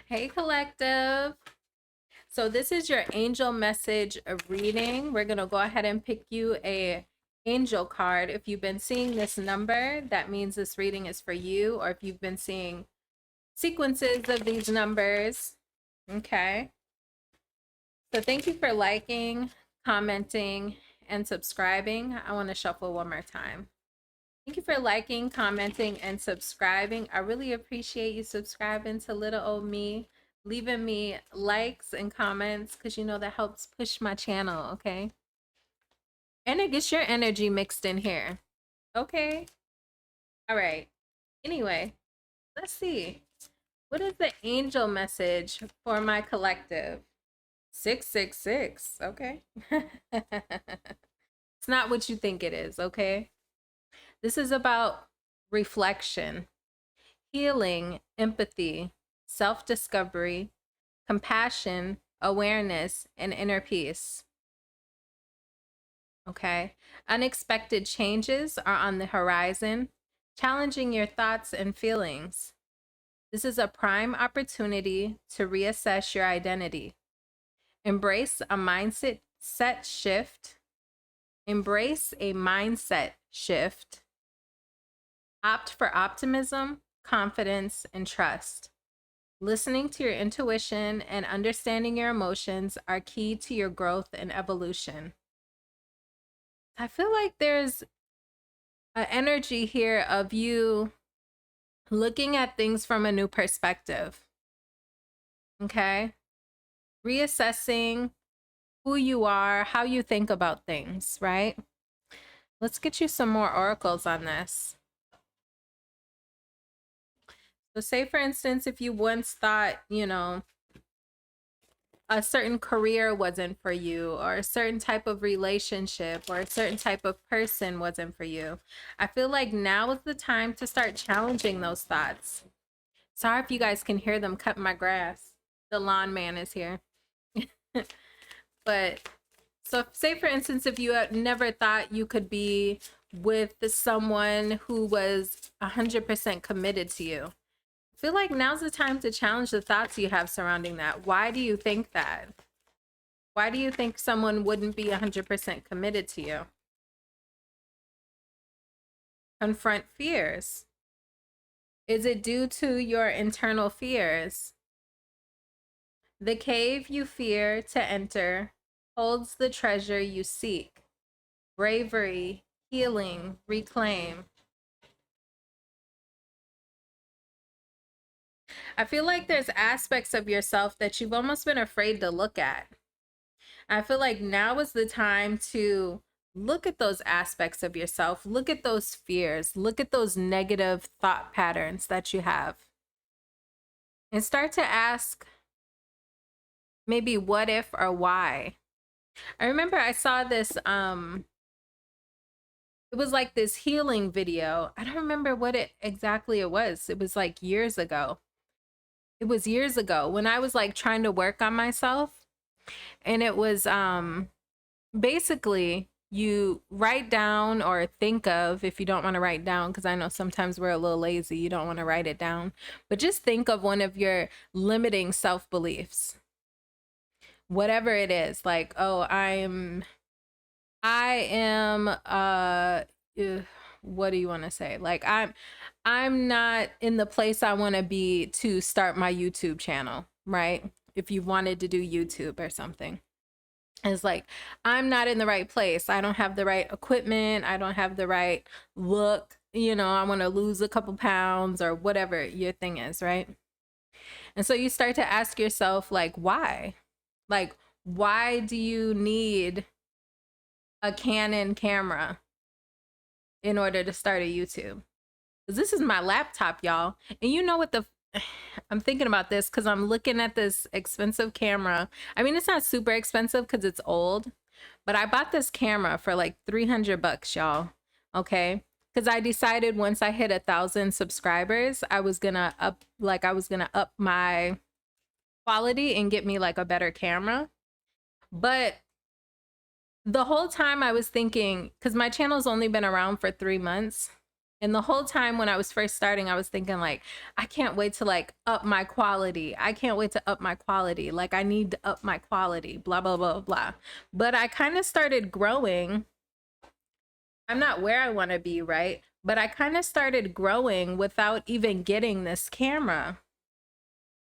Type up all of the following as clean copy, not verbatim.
Hey, collective. So this is your angel message reading. We're going to go ahead and pick you a angel card. If you've been seeing this number, that means this reading is for you. Or if you've been seeing sequences of these numbers, okay. So thank you for liking, commenting, and subscribing. I want to shuffle one more time. Thank you for liking, commenting, and subscribing. I really appreciate you subscribing to little old me, leaving me likes and comments, because you know that helps push my channel, okay? And it gets your energy mixed in here, okay? All right. Anyway, let's see. What is the angel message for my collective? 666, okay? It's not what you think it is, okay? This is about reflection, healing, empathy, self-discovery, compassion, awareness, and inner peace. Okay. Unexpected changes are on the horizon, challenging your thoughts and feelings. This is a prime opportunity to reassess your identity. Embrace a mindset shift. Embrace a mindset shift. Opt for optimism, confidence, and trust. Listening to your intuition and understanding your emotions are key to your growth and evolution. I feel like there's an energy here of you looking at things from a new perspective. Okay? Reassessing who you are, how you think about things, right? Let's get you some more oracles on this. So say, for instance, if you once thought, you know, a certain career wasn't for you, or a certain type of relationship, or a certain type of person wasn't for you, I feel like now is the time to start challenging those thoughts. Sorry if you guys can hear them cutting my grass. The lawn man is here. But so say, for instance, if you had never thought you could be with someone who was 100% committed to you, I feel like now's the time to challenge the thoughts you have surrounding that. Why do you think that? Why do you think someone wouldn't be 100% committed to you? Confront fears. Is it due to your internal fears? The cave you fear to enter holds the treasure you seek. Bravery, healing, reclaim. I feel like there's aspects of yourself that you've almost been afraid to look at. I feel like now is the time to look at those aspects of yourself, look at those fears, look at those negative thought patterns that you have, and start to ask maybe what if or why. I remember I saw this, it was like this healing video. I don't remember what it exactly it was. It was like years ago. It was years ago when I was like trying to work on myself. And it was basically you write down or think of, if you don't want to write down, because I know sometimes we're a little lazy, you don't want to write it down, but just think of one of your limiting self-beliefs, whatever it is. Like, oh, I am what do you want to say? Like, I'm not in the place I want to be to start my YouTube channel, right? If you wanted to do YouTube or something. It's like, I'm not in the right place. I don't have the right equipment. I don't have the right look. You know, I want to lose a couple pounds or whatever your thing is, right? And so you start to ask yourself, like, why? Like, why do you need a Canon camera in order to start a YouTube? Because this is my laptop, y'all. And you know what I'm thinking about this because I'm looking at this expensive camera. I mean, it's not super expensive because it's old, but I bought this camera for like $300, y'all. Okay. Because I decided once I hit 1,000 subscribers, I was gonna up my quality and get me like a better camera. But the whole time I was thinking, because my channel's only been around for 3 months, And the whole time when I was first starting, I was thinking like, I can't wait to like up my quality. I can't wait to up my quality. Like I need to up my quality, blah, blah, blah, blah. But I kind of started growing. I'm not where I want to be, right? But I kind of started growing without even getting this camera.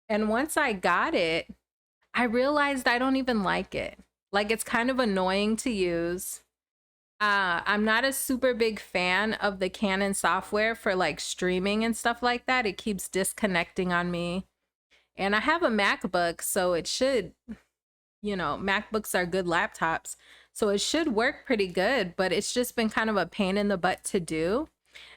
And once I got it, I realized I don't even like it. Like it's kind of annoying to use. I'm not a super big fan of the Canon software for like streaming and stuff like that. It keeps disconnecting on me. And I have a MacBook, so it should, you know, MacBooks are good laptops. So it should work pretty good, but it's just been kind of a pain in the butt to do.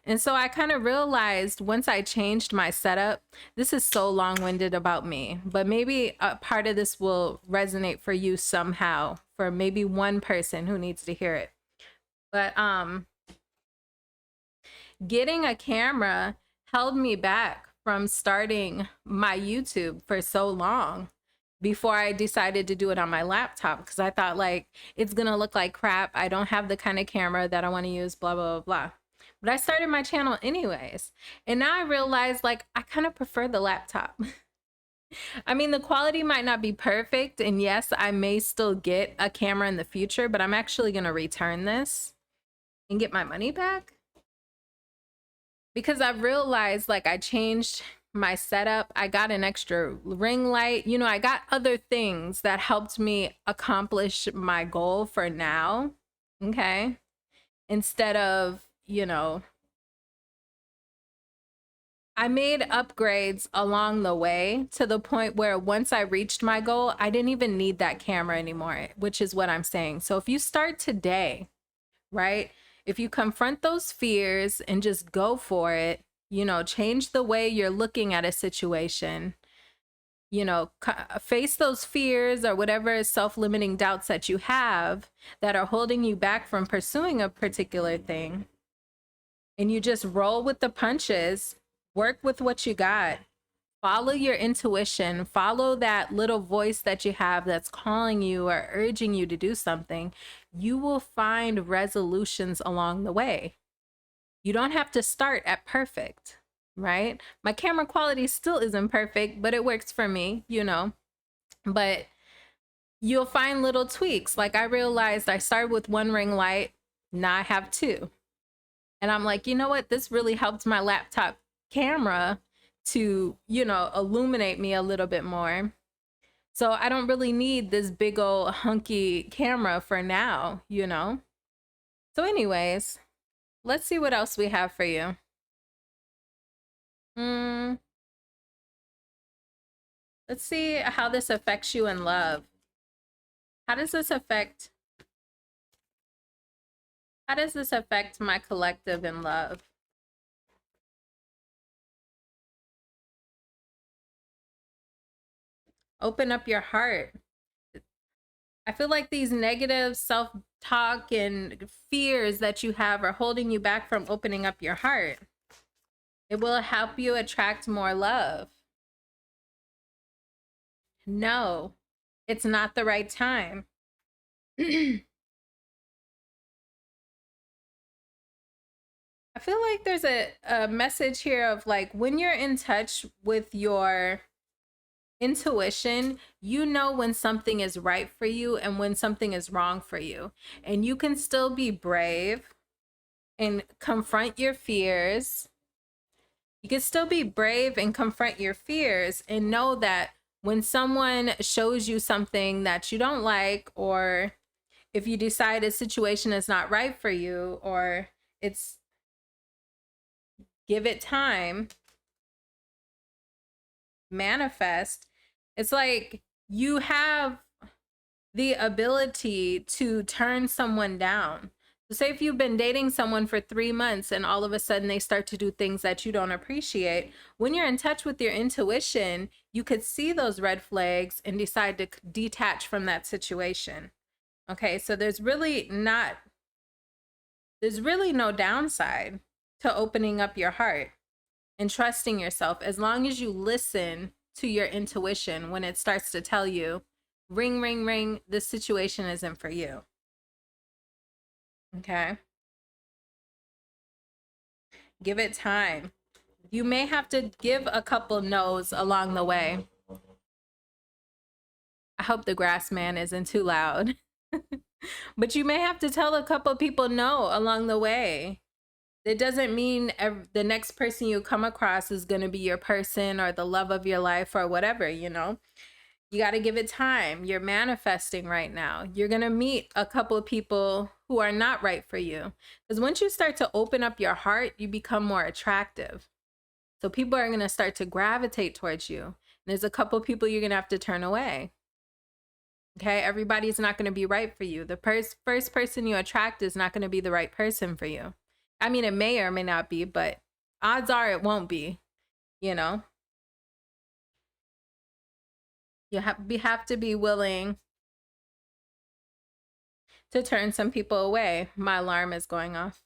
And so I kind of realized once I changed my setup, this is so long-winded about me, but maybe a part of this will resonate for you somehow, for maybe one person who needs to hear it. But getting a camera held me back from starting my YouTube for so long before I decided to do it on my laptop, because I thought like it's gonna look like crap. I don't have the kind of camera that I want to use, blah, blah, blah, blah. But I started my channel anyways. And now I realize like I kind of prefer the laptop. I mean, the quality might not be perfect. And yes, I may still get a camera in the future, but I'm actually going to return this and get my money back. Because I've realized like I changed my setup. I got an extra ring light. You know, I got other things that helped me accomplish my goal for now. Okay. Instead of, you know, I made upgrades along the way to the point where once I reached my goal, I didn't even need that camera anymore, which is what I'm saying. So if you start today, right? If you confront those fears and just go for it, you know, change the way you're looking at a situation, you know, face those fears or whatever self-limiting doubts that you have that are holding you back from pursuing a particular thing. And you just roll with the punches, work with what you got, follow your intuition, follow that little voice that you have that's calling you or urging you to do something. You will find resolutions along the way. You don't have to start at perfect, right? My camera quality still isn't perfect, but it works for me, you know. But you'll find little tweaks. Like I realized I started with one ring light, now I have two. And I'm like, you know what? This really helped my laptop camera to, you know, illuminate me a little bit more. So I don't really need this big old hunky camera for now, you know? So anyways, let's see what else we have for you. Let's see how this affects you in love. How does this affect my collective in love? Open up your heart. I feel like these negative self-talk and fears that you have are holding you back from opening up your heart. It will help you attract more love. No, it's not the right time. I feel like there's a message here of like when you're in touch with your intuition, you know when something is right for you and when something is wrong for you. And you can still be brave and confront your fears. You can still be brave and confront your fears and know that when someone shows you something that you don't like, or if you decide a situation is not right for you, or it's, give it time, manifest. It's like you have the ability to turn someone down. So say if you've been dating someone for 3 months and all of a sudden they start to do things that you don't appreciate, when you're in touch with your intuition, you could see those red flags and decide to detach from that situation. Okay, so there's really no downside to opening up your heart and trusting yourself, as long as you listen to your intuition when it starts to tell you, ring, ring, ring, this situation isn't for you. Okay. Give it time. You may have to give a couple no's along the way. I hope the grass man isn't too loud. But you may have to tell a couple people no along the way. It doesn't mean the next person you come across is going to be your person or the love of your life or whatever, you know. You got to give it time. You're manifesting right now. You're going to meet a couple of people who are not right for you. Because once you start to open up your heart, you become more attractive. So people are going to start to gravitate towards you. And there's a couple of people you're going to have to turn away. Okay, everybody's not going to be right for you. The first person you attract is not going to be the right person for you. I mean, it may or may not be, but odds are it won't be, you know. You have to be willing to turn some people away. My alarm is going off.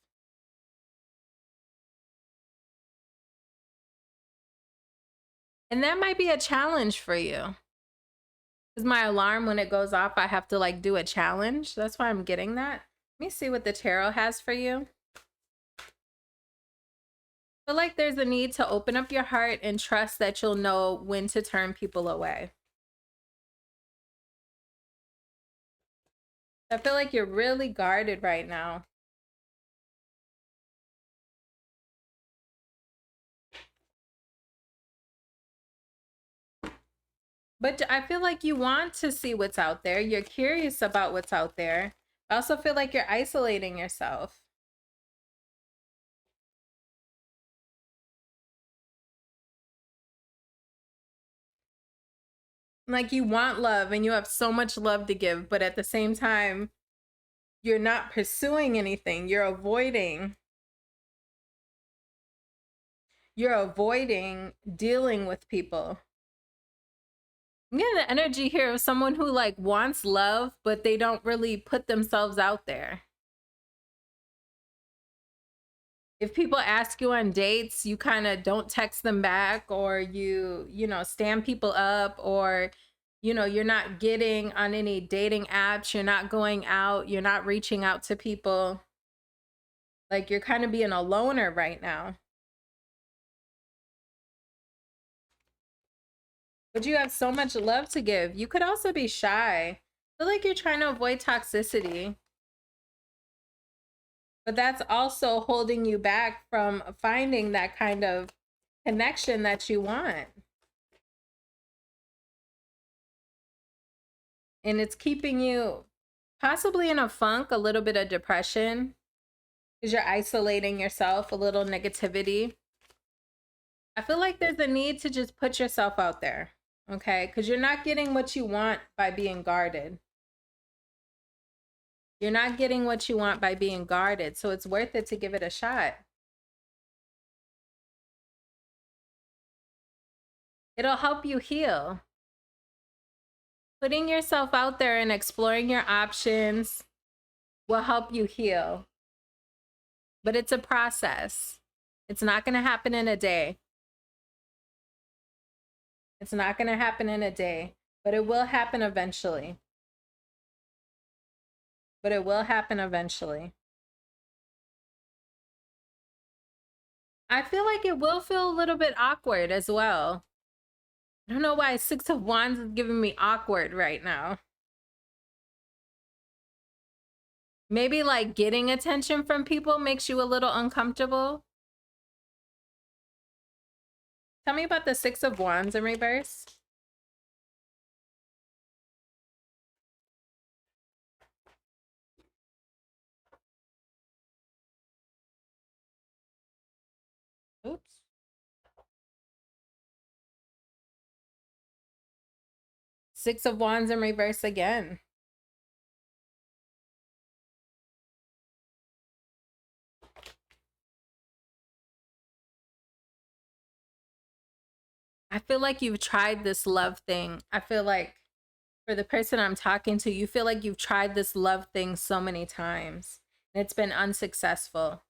And that might be a challenge for you. Because my alarm, when it goes off, I have to like do a challenge. That's why I'm getting that. Let me see what the tarot has for you. I feel like there's a need to open up your heart and trust that you'll know when to turn people away. I feel like you're really guarded right now. But I feel like you want to see what's out there. You're curious about what's out there. I also feel like you're isolating yourself. Like you want love and you have so much love to give, but at the same time, you're not pursuing anything. You're avoiding dealing with people. I'm getting the energy here of someone who like wants love, but they don't really put themselves out there. If people ask you on dates, you kind of don't text them back, or you know, stand people up, or, you know, you're not getting on any dating apps. You're not going out. You're not reaching out to people. Like you're kind of being a loner right now. But you have so much love to give. You could also be shy. I feel like you're trying to avoid toxicity. But that's also holding you back from finding that kind of connection that you want. And it's keeping you possibly in a funk, a little bit of depression, because you're isolating yourself, a little negativity. I feel like there's a need to just put yourself out there, okay? Because you're not getting what you want by being guarded. You're not getting what you want by being guarded, so it's worth it to give it a shot. It'll help you heal. Putting yourself out there and exploring your options will help you heal. But it's a process. It's not going to happen in a day. It's not going to happen in a day, but it will happen eventually. But it will happen eventually. I feel like it will feel a little bit awkward as well. I don't know why Six of Wands is giving me awkward right now. Maybe like getting attention from people makes you a little uncomfortable. Tell me about the Six of Wands in reverse. Oops. Six of Wands in reverse again. I feel like you've tried this love thing. I feel like for the person I'm talking to, you feel like you've tried this love thing so many times and it's been unsuccessful.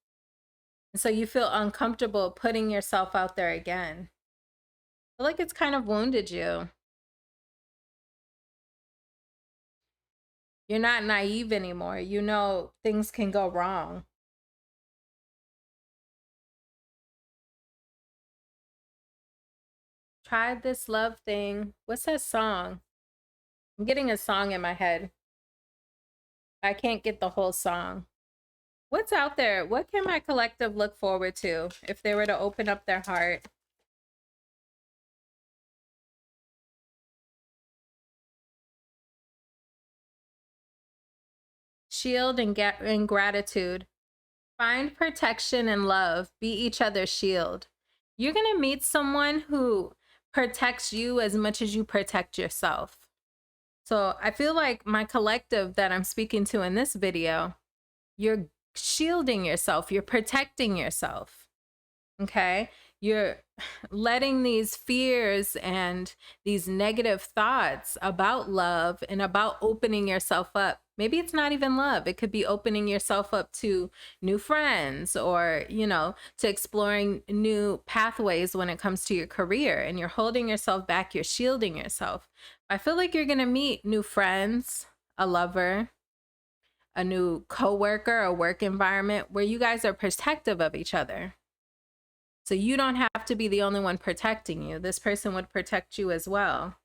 And so you feel uncomfortable putting yourself out there again. I feel like it's kind of wounded you. You're not naive anymore. You know things can go wrong. tried this love thing. What's that song? I'm getting a song in my head. I can't get the whole song. What's out there? What can my collective look forward to if they were to open up their heart? Shield and gratitude. Find protection and love. Be each other's shield. You're going to meet someone who protects you as much as you protect yourself. So I feel like my collective that I'm speaking to in this video, you're shielding yourself. You're protecting yourself. Okay? You're letting these fears and these negative thoughts about love and about opening yourself up. Maybe it's not even love. It could be opening yourself up to new friends or, you know, to exploring new pathways when it comes to your career, and you're holding yourself back. You're shielding yourself. I feel like you're going to meet new friends, a lover, a new coworker, a work environment where you guys are protective of each other. So you don't have to be the only one protecting you. This person would protect you as well.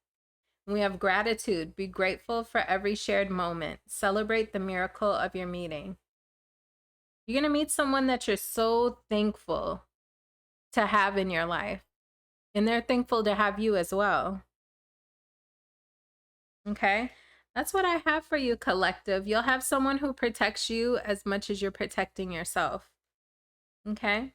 We have gratitude. Be grateful for every shared moment. Celebrate the miracle of your meeting. You're going to meet someone that you're so thankful to have in your life. And they're thankful to have you as well. Okay? That's what I have for you, collective. You'll have someone who protects you as much as you're protecting yourself. Okay?